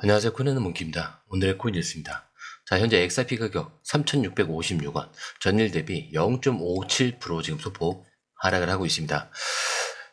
안녕하세요. 코인하는 몽키입니다. 오늘의 코인 뉴스입니다. 자, 현재 XRP 가격 3,656원, 전일 대비 0.57% 지금 소폭 하락을 하고 있습니다.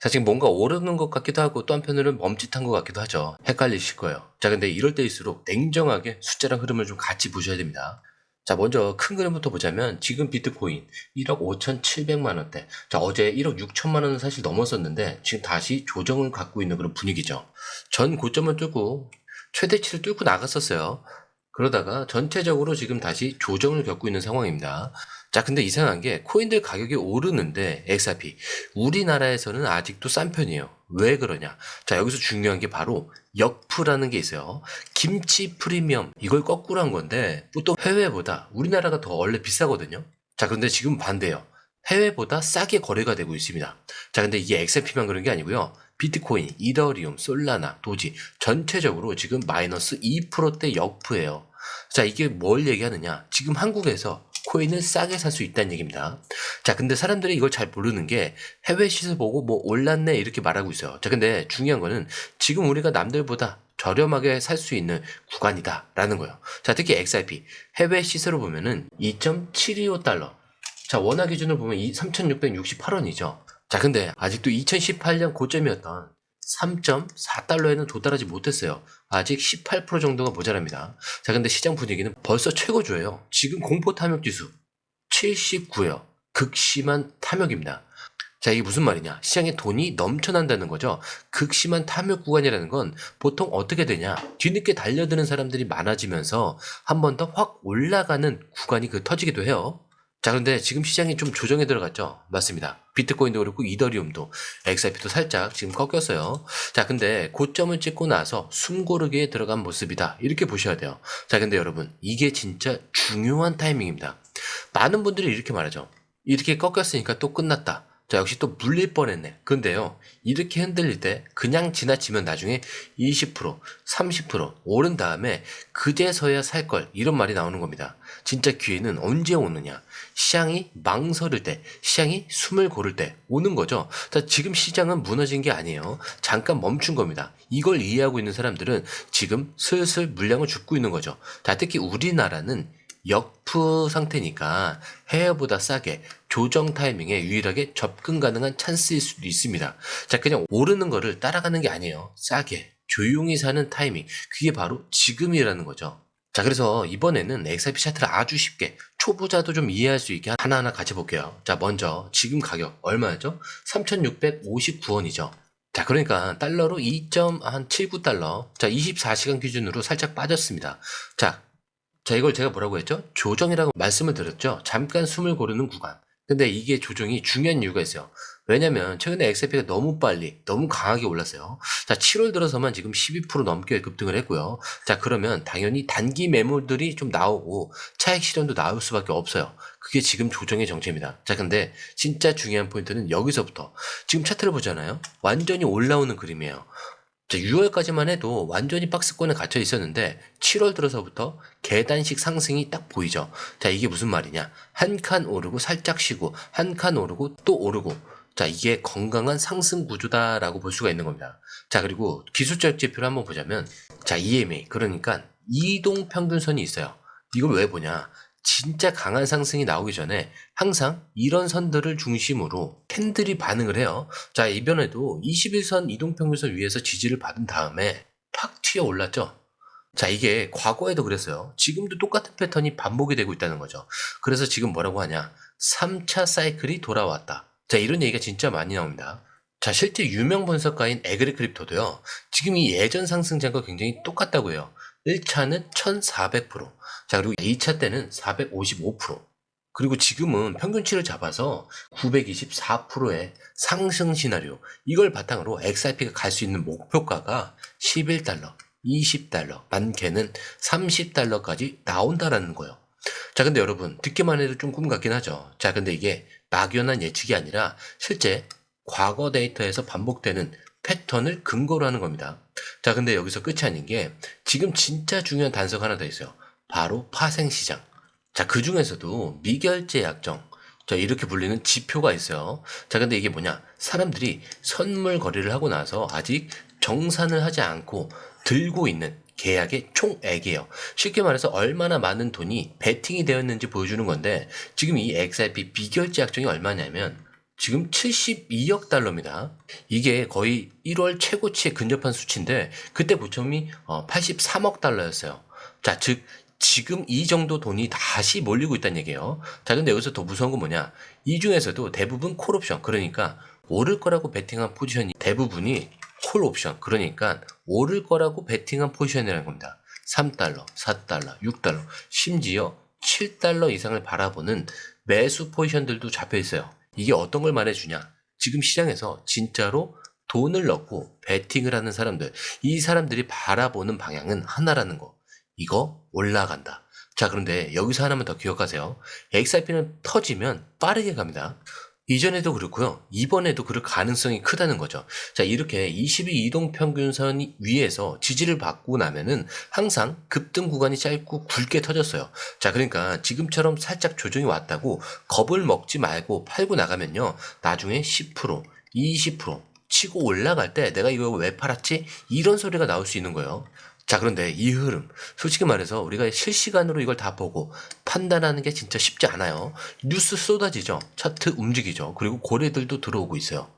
자, 지금 뭔가 오르는 것 같기도 하고 또 한편으로는 멈칫한 것 같기도 하죠. 헷갈리실 거예요. 자, 근데 이럴 때일수록 냉정하게 숫자랑 흐름을 좀 같이 보셔야 됩니다. 자, 먼저 큰 그림부터 보자면 지금 비트코인 1억 5,700만 원대. 자, 어제 1억 6천만 원은 사실 넘었었는데 지금 다시 조정을 갖고 있는 그런 분위기죠. 전 고점을 뚫고 최대치를 뚫고 나갔었어요. 그러다가 전체적으로 지금 다시 조정을 겪고 있는 상황입니다. 자, 근데 이상한 게 코인들 가격이 오르는데 XRP 우리나라에서는 아직도 싼 편이에요. 왜 그러냐? 자, 여기서 중요한 게 바로 역프라는 게 있어요. 김치 프리미엄 이걸 거꾸로 한 건데 보통 해외보다 우리나라가 더 원래 비싸거든요. 자, 그런데 지금 반대예요. 해외보다 싸게 거래가 되고 있습니다. 자, 근데 이게 XRP만 그런 게 아니고요. 비트코인, 이더리움, 솔라나, 도지 전체적으로 지금 마이너스 2%대 역프예요. 자, 이게 뭘 얘기하느냐? 지금 한국에서 코인을 싸게 살 수 있다는 얘기입니다. 자, 근데 사람들이 이걸 잘 모르는 게 해외 시세 보고 뭐 올랐네 이렇게 말하고 있어요. 자, 근데 중요한 거는 지금 우리가 남들보다 저렴하게 살 수 있는 구간이다라는 거예요. 자, 특히 XRP 해외 시세로 보면은 2.725달러. 자, 원화 기준으로 보면 3,668원이죠. 자, 근데 아직도 2018년 고점이었던 3.4달러에는 도달하지 못했어요. 아직 18% 정도가 모자랍니다. 자, 근데 시장 분위기는 벌써 최고조예요. 지금 공포 탐욕 지수 79예요. 극심한 탐욕입니다. 자, 이게 무슨 말이냐? 시장에 돈이 넘쳐난다는 거죠. 극심한 탐욕 구간이라는 건 보통 어떻게 되냐? 뒤늦게 달려드는 사람들이 많아지면서 한 번 더 확 올라가는 구간이 터지기도 해요. 자, 그런데 지금 시장이 좀 조정에 들어갔죠? 맞습니다. 비트코인도 그렇고 이더리움도 XRP도 살짝 지금 꺾였어요. 자, 근데 고점을 찍고 나서 숨고르기에 들어간 모습이다. 이렇게 보셔야 돼요. 자, 근데 여러분 이게 진짜 중요한 타이밍입니다. 많은 분들이 이렇게 말하죠. 이렇게 꺾였으니까 또 끝났다. 자, 역시 또 물릴 뻔했네. 근데요, 이렇게 흔들릴 때 그냥 지나치면 나중에 20%, 30% 오른 다음에 그제서야 살 걸 이런 말이 나오는 겁니다. 진짜 기회는 언제 오느냐? 시장이 망설일 때, 시장이 숨을 고를 때 오는 거죠. 자, 지금 시장은 무너진 게 아니에요. 잠깐 멈춘 겁니다. 이걸 이해하고 있는 사람들은 지금 슬슬 물량을 줍고 있는 거죠. 자, 특히 우리나라는 역프 상태니까 해외보다 싸게 조정 타이밍에 유일하게 접근 가능한 찬스일 수도 있습니다. 자, 그냥 오르는 거를 따라가는 게 아니에요. 싸게 조용히 사는 타이밍, 그게 바로 지금이라는 거죠. 자, 그래서 이번에는 XRP 차트를 아주 쉽게 초보자도 좀 이해할 수 있게 하나하나 같이 볼게요. 자, 먼저 지금 가격 얼마였죠? 3,659원이죠. 자, 그러니까 달러로 2.79달러. 자, 24시간 기준으로 살짝 빠졌습니다. 자, 이걸 제가 뭐라고 했죠? 조정이라고 말씀을 드렸죠? 잠깐 숨을 고르는 구간. 근데 이게 조정이 중요한 이유가 있어요. 왜냐면 최근에 XRP가 너무 빨리, 너무 강하게 올랐어요. 자, 7월 들어서만 지금 12% 넘게 급등을 했고요. 자, 그러면 당연히 단기 매물들이 좀 나오고 차익 실현도 나올 수밖에 없어요. 그게 지금 조정의 정체입니다. 자, 근데 진짜 중요한 포인트는 여기서부터 지금 차트를 보잖아요. 완전히 올라오는 그림이에요. 자, 6월까지만 해도 완전히 박스권에 갇혀 있었는데 7월 들어서부터 계단식 상승이 딱 보이죠. 자, 이게 무슨 말이냐? 한 칸 오르고 살짝 쉬고 한 칸 오르고 또 오르고. 자, 이게 건강한 상승 구조다라고 볼 수가 있는 겁니다. 자, 그리고 기술적 지표를 한번 보자면 자, EMA 그러니까 이동 평균선이 있어요. 이걸 왜 보냐? 진짜 강한 상승이 나오기 전에 항상 이런 선들을 중심으로 캔들이 반응을 해요. 자, 이번에도 21선 이동평균선 위에서 지지를 받은 다음에 팍 튀어 올랐죠. 자, 이게 과거에도 그랬어요. 지금도 똑같은 패턴이 반복이 되고 있다는 거죠. 그래서 지금 뭐라고 하냐? 3차 사이클이 돌아왔다. 자, 이런 얘기가 진짜 많이 나옵니다. 자, 실제 유명 분석가인 에그리크립토도요. 지금 이 예전 상승장과 굉장히 똑같다고 해요. 1차는 1400%. 자, 그리고 2차 때는 455%. 그리고 지금은 평균치를 잡아서 924%의 상승 시나리오. 이걸 바탕으로 XRP가 갈 수 있는 목표가가 11달러, 20달러, 많게는 30달러까지 나온다라는 거예요. 자, 근데 여러분, 듣기만 해도 좀 꿈 같긴 하죠. 자, 근데 이게 막연한 예측이 아니라 실제 과거 데이터에서 반복되는 패턴을 근거로 하는 겁니다. 자, 근데 여기서 끝이 아닌 게 지금 진짜 중요한 단서가 하나 더 있어요. 바로 파생시장. 자, 그 중에서도 미결제 약정. 자, 이렇게 불리는 지표가 있어요. 자, 근데 이게 뭐냐? 사람들이 선물 거래를 하고 나서 아직 정산을 하지 않고 들고 있는 계약의 총액이에요. 쉽게 말해서 얼마나 많은 돈이 베팅이 되었는지 보여주는 건데, 지금 이 XRP 비결제 약정이 얼마냐면 지금 72억 달러입니다. 이게 거의 1월 최고치에 근접한 수치인데, 그때 고점이 83억 달러였어요. 자, 즉 지금 이 정도 돈이 다시 몰리고 있다는 얘기예요. 자, 근데 여기서 더 무서운 건 뭐냐? 이 중에서도 대부분 콜옵션, 그러니까 오를 거라고 베팅한 포지션이 대부분이 콜옵션, 그러니까 오를 거라고 베팅한 포지션이라는 겁니다. 3달러, 4달러, 6달러, 심지어 7달러 이상을 바라보는 매수 포지션들도 잡혀 있어요. 이게 어떤 걸 말해주냐? 지금 시장에서 진짜로 돈을 넣고 베팅을 하는 사람들, 이 사람들이 바라보는 방향은 하나라는 거. 이거 올라간다. 자, 그런데 여기서 하나만 더 기억하세요. XRP는 터지면 빠르게 갑니다. 이전에도 그렇고요. 이번에도 그럴 가능성이 크다는 거죠. 자, 이렇게 22 이동평균선 위에서 지지를 받고 나면은 항상 급등 구간이 짧고 굵게 터졌어요. 자, 그러니까 지금처럼 살짝 조정이 왔다고 겁을 먹지 말고 팔고 나가면요. 나중에 10%, 20% 치고 올라갈 때 내가 이거 왜 팔았지? 이런 소리가 나올 수 있는 거예요. 자, 그런데 이 흐름, 솔직히 말해서 우리가 실시간으로 이걸 다 보고 판단하는 게 진짜 쉽지 않아요. 뉴스 쏟아지죠. 차트 움직이죠. 그리고 고래들도 들어오고 있어요.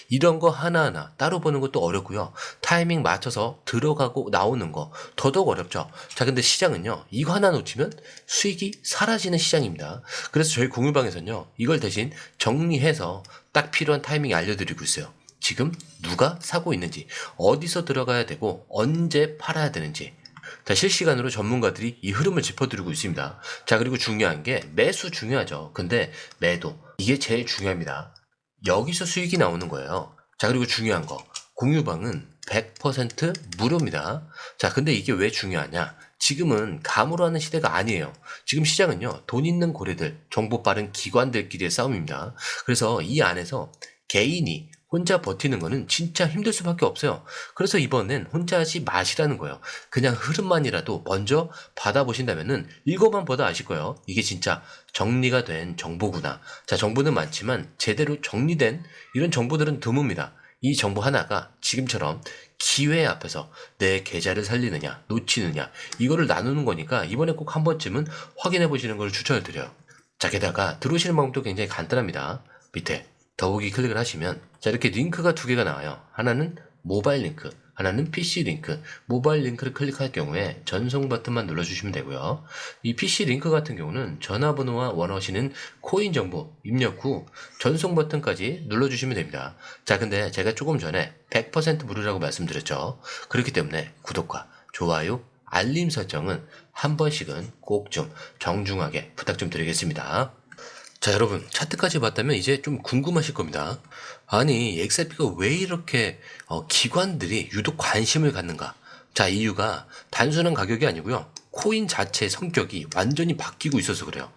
이런 거 하나하나 따로 보는 것도 어렵고요. 타이밍 맞춰서 들어가고 나오는 거 더더욱 어렵죠. 자, 근데 시장은요, 이거 하나 놓치면 수익이 사라지는 시장입니다. 그래서 저희 공유방에서는요, 이걸 대신 정리해서 딱 필요한 타이밍에 알려드리고 있어요. 지금 누가 사고 있는지, 어디서 들어가야 되고 언제 팔아야 되는지. 자, 실시간으로 전문가들이 이 흐름을 짚어드리고 있습니다. 자, 그리고 중요한 게 매수 중요하죠. 근데 매도, 이게 제일 중요합니다. 여기서 수익이 나오는 거예요. 자, 그리고 중요한 거, 공유방은 100% 무료입니다. 자, 근데 이게 왜 중요하냐? 지금은 감으로 하는 시대가 아니에요. 지금 시장은요, 돈 있는 고래들, 정보 빠른 기관들끼리의 싸움입니다. 그래서 이 안에서 개인이 혼자 버티는 거는 진짜 힘들 수밖에 없어요. 그래서 이번엔 혼자 하지 마시라는 거예요. 그냥 흐름만이라도 먼저 받아보신다면은 이거만 보다 아실 거예요. 이게 진짜 정리가 된 정보구나. 자, 정보는 많지만 제대로 정리된 이런 정보들은 드뭅니다. 이 정보 하나가 지금처럼 기회 앞에서 내 계좌를 살리느냐, 놓치느냐, 이거를 나누는 거니까 이번에 꼭 한 번쯤은 확인해 보시는 걸 추천을 드려요. 자, 게다가 들어오시는 방법도 굉장히 간단합니다. 밑에 더보기 클릭을 하시면 자, 이렇게 링크가 두 개가 나와요. 하나는 모바일 링크, 하나는 PC 링크. 모바일 링크를 클릭할 경우에 전송 버튼만 눌러주시면 되고요. 이 PC 링크 같은 경우는 전화번호와 원하시는 코인 정보 입력 후 전송 버튼까지 눌러주시면 됩니다. 자, 근데 제가 조금 전에 100% 무료라고 말씀드렸죠. 그렇기 때문에 구독과 좋아요, 알림 설정은 한 번씩은 꼭 좀 정중하게 부탁 좀 드리겠습니다. 자, 여러분, 차트까지 봤다면 이제 좀 궁금하실 겁니다. 아니, XRP가 왜 이렇게 기관들이 유독 관심을 갖는가? 자, 이유가 단순한 가격이 아니고요. 코인 자체의 성격이 완전히 바뀌고 있어서 그래요.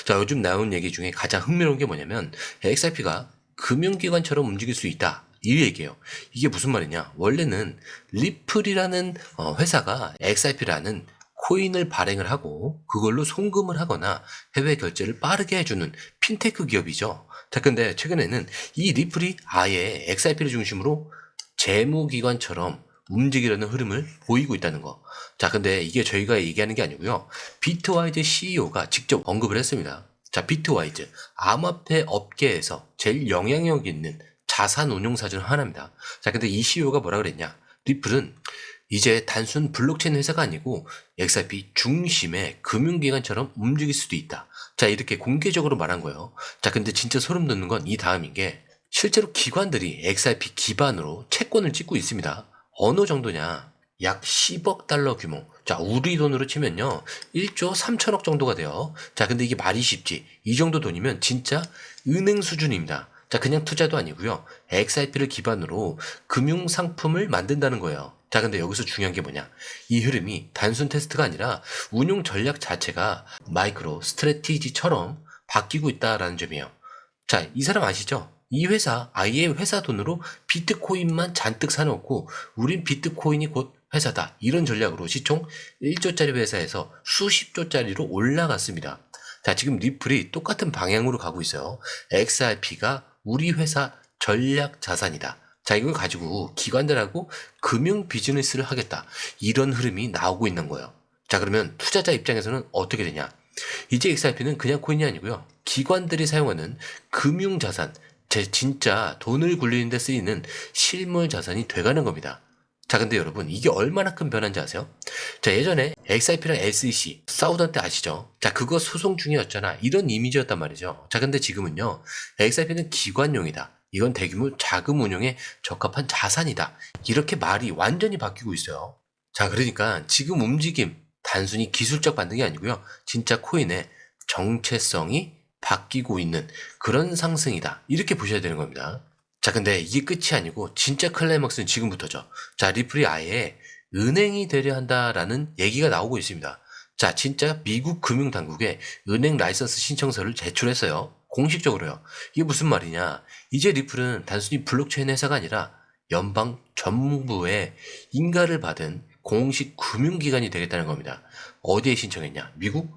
자, 요즘 나온 얘기 중에 가장 흥미로운 게 뭐냐면 XRP가 금융기관처럼 움직일 수 있다. 이 얘기예요. 이게 무슨 말이냐? 원래는 리플이라는 회사가 XRP라는 코인을 발행을 하고 그걸로 송금을 하거나 해외 결제를 빠르게 해주는 핀테크 기업이죠. 자, 근데 최근에는 이 리플이 아예 XRP를 중심으로 재무기관처럼 움직이려는 흐름을 보이고 있다는 거. 자, 근데 이게 저희가 얘기하는 게 아니고요. 비트와이즈 CEO가 직접 언급을 했습니다. 자, 비트와이즈, 암호화폐 업계에서 제일 영향력 있는 자산 운용사 중 하나입니다. 자, 근데 이 CEO가 뭐라 그랬냐? 리플은 이제 단순 블록체인 회사가 아니고 XRP 중심의 금융기관처럼 움직일 수도 있다. 자, 이렇게 공개적으로 말한 거예요. 자, 근데 진짜 소름 돋는 건 이 다음인 게 실제로 기관들이 XRP 기반으로 채권을 찍고 있습니다. 어느 정도냐? 약 10억 달러 규모. 자, 우리 돈으로 치면요. 1조 3천억 정도가 돼요. 자, 근데 이게 말이 쉽지. 이 정도 돈이면 진짜 은행 수준입니다. 자, 그냥 투자도 아니고요. XRP를 기반으로 금융 상품을 만든다는 거예요. 자, 근데 여기서 중요한 게 뭐냐? 이 흐름이 단순 테스트가 아니라 운용 전략 자체가 마이크로 스트래티지처럼 바뀌고 있다라는 점이에요. 자, 이 사람 아시죠? 이 회사, 아예 회사 돈으로 비트코인만 잔뜩 사놓고 우린 비트코인이 곧 회사다. 이런 전략으로 시총 1조짜리 회사에서 수십조짜리로 올라갔습니다. 자, 지금 리플이 똑같은 방향으로 가고 있어요. XRP가 우리 회사 전략 자산이다. 자, 이걸 가지고 기관들하고 금융 비즈니스를 하겠다. 이런 흐름이 나오고 있는 거예요. 자, 그러면 투자자 입장에서는 어떻게 되냐? 이제 XRP는 그냥 코인이 아니고요. 기관들이 사용하는 금융 자산, 진짜 돈을 굴리는 데 쓰이는 실물 자산이 돼가는 겁니다. 자, 근데 여러분, 이게 얼마나 큰 변화인지 아세요? 자, 예전에 XRP랑 SEC 싸우던 때 아시죠? 자, 그거 소송 중이었잖아. 이런 이미지였단 말이죠. 자, 근데 지금은요, XRP는 기관용이다. 이건 대규모 자금 운용에 적합한 자산이다. 이렇게 말이 완전히 바뀌고 있어요. 자, 그러니까 지금 움직임, 단순히 기술적 반등이 아니고요. 진짜 코인의 정체성이 바뀌고 있는 그런 상승이다. 이렇게 보셔야 되는 겁니다. 자, 근데 이게 끝이 아니고 진짜 클라이막스는 지금부터죠. 자, 리플이 아예 은행이 되려 한다라는 얘기가 나오고 있습니다. 자, 진짜 미국 금융당국에 은행 라이선스 신청서를 제출했어요. 공식적으로요. 이게 무슨 말이냐? 이제 리플은 단순히 블록체인 회사가 아니라 연방 정부의 인가를 받은 공식 금융기관이 되겠다는 겁니다. 어디에 신청했냐? 미국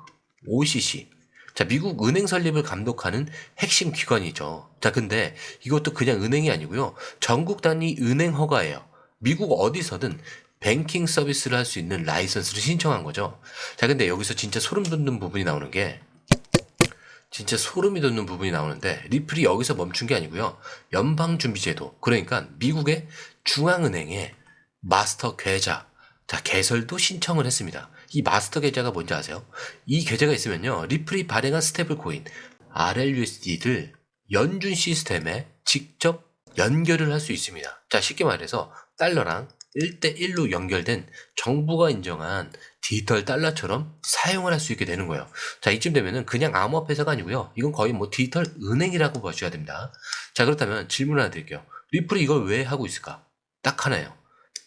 OCC. 자, 미국 은행 설립을 감독하는 핵심 기관이죠. 자, 근데 이것도 그냥 은행이 아니고요. 전국 단위 은행 허가예요. 미국 어디서든 뱅킹 서비스를 할 수 있는 라이선스를 신청한 거죠. 자, 근데 여기서 진짜 소름 돋는 부분이 나오는 게 진짜 소름이 돋는 부분이 나오는데 리플이 여기서 멈춘 게 아니고요. 연방준비제도, 그러니까 미국의 중앙은행의 마스터 계좌, 자, 개설도 신청을 했습니다. 이 마스터 계좌가 뭔지 아세요? 이 계좌가 있으면요, 리플이 발행한 스테이블 코인 RLUSD를 연준 시스템에 직접 연결을 할 수 있습니다. 자, 쉽게 말해서 달러랑 1대1로 연결된 정부가 인정한 디지털 달러처럼 사용을 할 수 있게 되는 거예요. 자, 이쯤 되면은 그냥 암호화폐사가 아니고요. 이건 거의 뭐 디지털 은행이라고 보셔야 됩니다. 자, 그렇다면 질문 하나 드릴게요. 리플이 이걸 왜 하고 있을까? 딱 하나예요.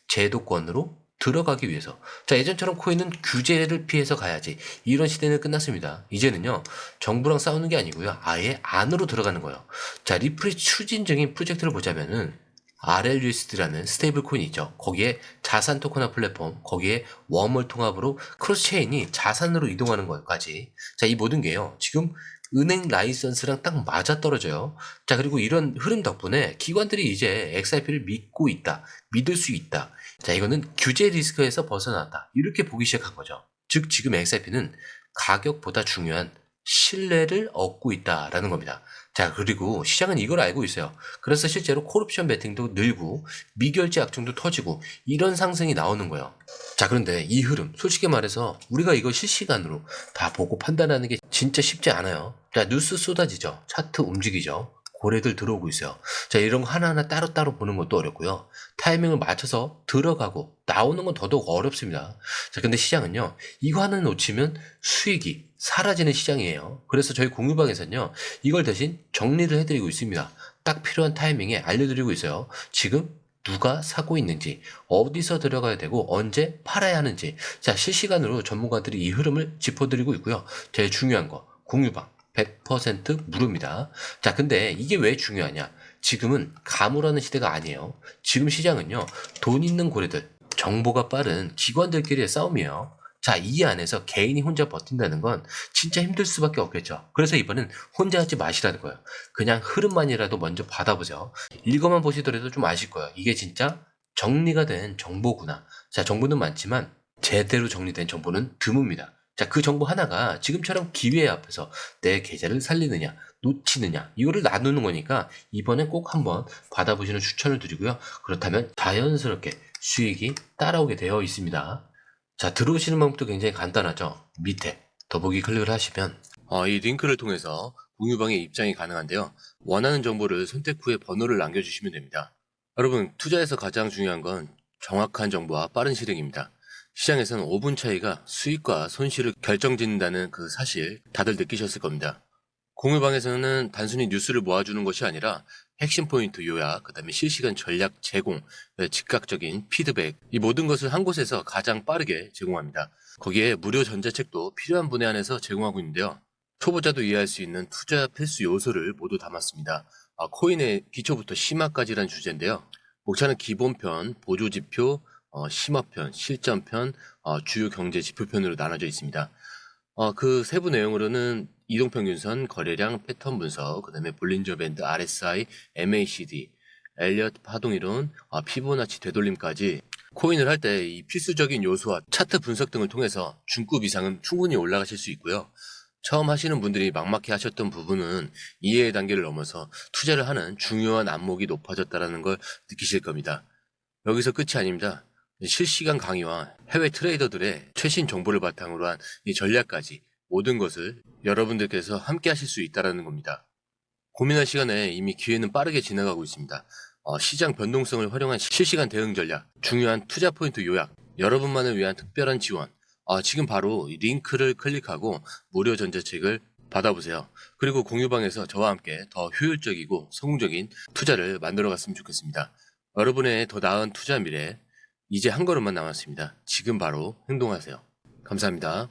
제도권으로 들어가기 위해서. 자, 예전처럼 코인은 규제를 피해서 가야지. 이런 시대는 끝났습니다. 이제는요, 정부랑 싸우는 게 아니고요. 아예 안으로 들어가는 거예요. 자, 리플이 추진 중인 프로젝트를 보자면은 RLUSD라는 스테이블 코인이 있죠. 거기에 자산 토큰화 플랫폼, 거기에 웜월 통합으로 크로스체인이 자산으로 이동하는 것까지. 자, 이 모든 게요. 지금 은행 라이선스랑 딱 맞아떨어져요. 자, 그리고 이런 흐름 덕분에 기관들이 이제 XRP를 믿고 있다. 믿을 수 있다. 자, 이거는 규제 리스크에서 벗어났다. 이렇게 보기 시작한 거죠. 즉, 지금 XRP는 가격보다 중요한 신뢰를 얻고 있다라는 겁니다. 자, 그리고 시장은 이걸 알고 있어요. 그래서 실제로 콜옵션 베팅도 늘고 미결제 악정도 터지고 이런 상승이 나오는 거예요. 자, 그런데 이 흐름, 솔직히 말해서 우리가 이걸 실시간으로 다 보고 판단하는 게 진짜 쉽지 않아요. 자, 뉴스 쏟아지죠. 차트 움직이죠. 고래들 들어오고 있어요. 자, 이런 거 하나하나 따로따로 보는 것도 어렵고요. 타이밍을 맞춰서 들어가고 나오는 건 더더욱 어렵습니다. 자, 근데 시장은요, 이거 하나 놓치면 수익이 사라지는 시장이에요. 그래서 저희 공유방에서는요, 이걸 대신 정리를 해드리고 있습니다. 딱 필요한 타이밍에 알려드리고 있어요. 지금 누가 사고 있는지, 어디서 들어가야 되고, 언제 팔아야 하는지. 자, 실시간으로 전문가들이 이 흐름을 짚어드리고 있고요. 제일 중요한 거, 공유방 100% 무료입니다. 자, 근데 이게 왜 중요하냐? 지금은 가물하는 시대가 아니에요. 지금 시장은요, 돈 있는 고래들, 정보가 빠른 기관들끼리의 싸움이에요. 자, 이 안에서 개인이 혼자 버틴다는 건 진짜 힘들 수밖에 없겠죠. 그래서 이번엔 혼자 하지 마시라는 거예요. 그냥 흐름만이라도 먼저 받아보세요. 읽어만 보시더라도 좀 아실 거예요. 이게 진짜 정리가 된 정보구나. 자, 정보는 많지만 제대로 정리된 정보는 드뭅니다. 자, 그 정보 하나가 지금처럼 기회 앞에서 내 계좌를 살리느냐, 놓치느냐, 이거를 나누는 거니까 이번엔 꼭 한번 받아보시는 추천을 드리고요. 그렇다면 자연스럽게 수익이 따라오게 되어 있습니다. 자, 들어오시는 방법도 굉장히 간단하죠. 밑에 더보기 클릭을 하시면 이 링크를 통해서 공유방에 입장이 가능한데요. 원하는 정보를 선택 후에 번호를 남겨주시면 됩니다. 여러분, 투자에서 가장 중요한 건 정확한 정보와 빠른 실행입니다. 시장에서는 5분 차이가 수익과 손실을 결정짓는다는 그 사실 다들 느끼셨을 겁니다. 공유방에서는 단순히 뉴스를 모아주는 것이 아니라 핵심 포인트 요약, 그 다음에 실시간 전략 제공, 즉각적인 피드백, 이 모든 것을 한 곳에서 가장 빠르게 제공합니다. 거기에 무료 전자책도 필요한 분에 한해서 제공하고 있는데요. 초보자도 이해할 수 있는 투자 필수 요소를 모두 담았습니다. 코인의 기초부터 심화까지란 주제인데요. 목차는 기본편, 보조지표, 심화편, 실전편, 주요 경제 지표편으로 나눠져 있습니다. 그 세부 내용으로는 이동평균선, 거래량, 패턴 분석, 그 다음에 볼린저 밴드, RSI, MACD, 엘리엇 파동이론, 피보나치 되돌림까지 코인을 할 때 이 필수적인 요소와 차트 분석 등을 통해서 중급 이상은 충분히 올라가실 수 있고요. 처음 하시는 분들이 막막해 하셨던 부분은 이해의 단계를 넘어서 투자를 하는 중요한 안목이 높아졌다는 걸 느끼실 겁니다. 여기서 끝이 아닙니다. 실시간 강의와 해외 트레이더들의 최신 정보를 바탕으로 한 이 전략까지 모든 것을 여러분들께서 함께 하실 수 있다는 겁니다. 고민할 시간에 이미 기회는 빠르게 지나가고 있습니다. 시장 변동성을 활용한 실시간 대응 전략, 중요한 투자 포인트 요약, 여러분만을 위한 특별한 지원. 지금 바로 이 링크를 클릭하고 무료 전자책을 받아보세요. 그리고 공유방에서 저와 함께 더 효율적이고 성공적인 투자를 만들어 갔으면 좋겠습니다. 여러분의 더 나은 투자 미래, 이제 한 걸음만 남았습니다. 지금 바로 행동하세요. 감사합니다.